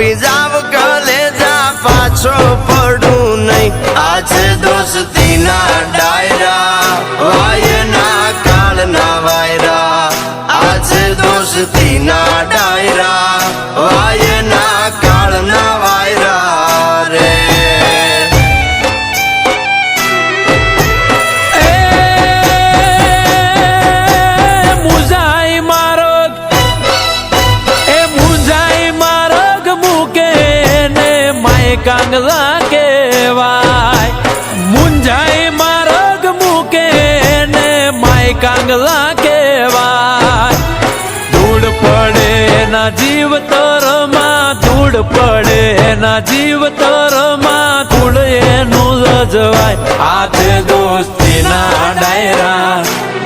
તૂટી જાવ કલેજા પાછો પડું નહીં આજે દોસ્તીના ડાયરા વાયના કાળના વાયરા આજે દોસ્તીના ડાયરા વાયના કાળના વાયરા રે કાંગલા કેવાય મુંજાઈ માર્ગ મૂકે ને માય કાંગલા કેવાય ધૂળ પડે ના જીવ તરમાં ધૂળ પડે ના જીવ તરમાં ધૂળ એનું લજવાય આજે દોસ્તીના ડાયરા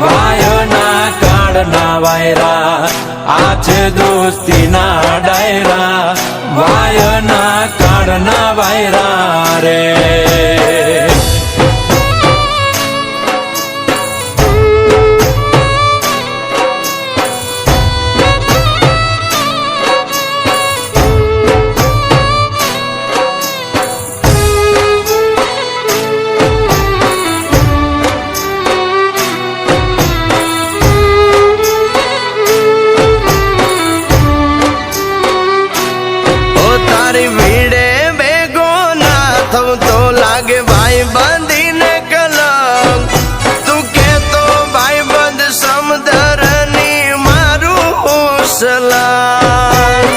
વાયના કાળના વાયરા આજે દોસ્તીના ડાયરા વાયના કાળના વાયરા રે તો લાગે ભાઈ બંધીને કલંક તું કેતો ભાઈ બંધ સમદરની મારું સલામ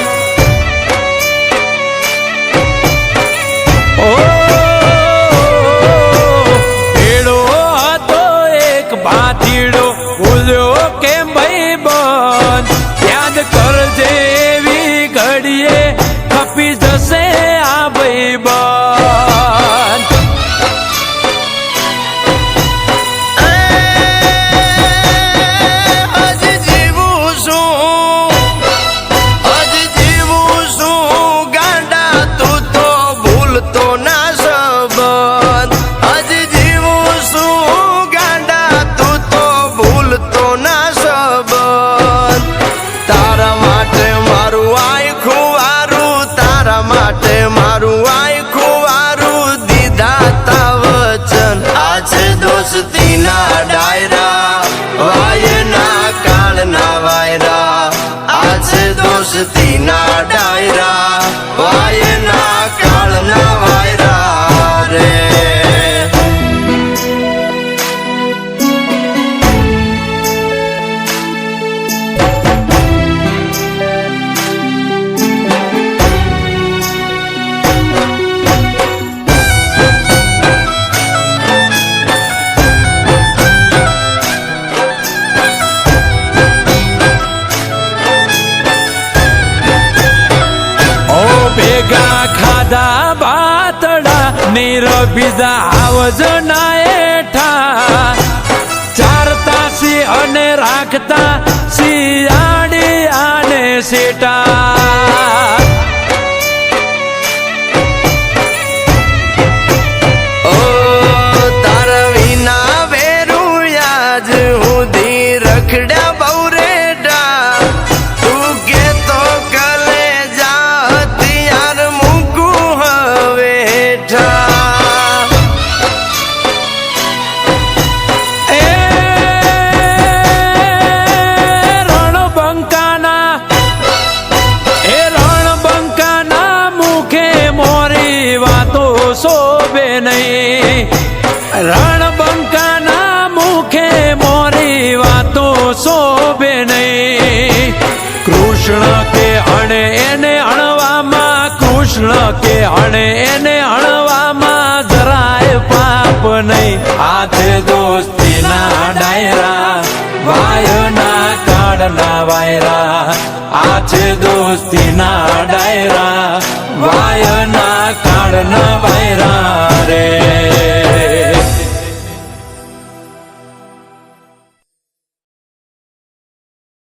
એડો હતો એક ભાતીડો ભૂલ્યો કેમ ભાઈ બંધ યાદ કરજે એવી ઘડીએ ખપી જશે આ ભાઈ બંધ મારું આખું વારું દીધા તા વચન આજે દોસ્તીના ડાયરા વાયના કાળના વાયરા આજે દોસ્તીના ડાયરા વાયના કાળના વાયરા રે ખાધા બાતડા નીર બીજા આવજના એઠા ચારતા સી અને રાખતા શિયાળી આને સેટા ઓ તાર વિના વેરું યાજ હુધી રખડ્યા બહુ રેડા તું કેતો કલે જા હથિયાર મૂકું હવે રણબંકાના મુખે મોરી વાતો શોભે નહીં રણબંકાના મુખે મોરી વાતો શોભે નહીં કૃષ્ણ કે અણે એને અણવામાં કૃષ્ણ કે અણે એને અણવામાં જરાય પાપ નહીં આજે દોસ્તીના ડાયરા વાયના કાળના વાયરા આજે દોસ્તીના ડાયરા વાયના કાળના વાયરા રે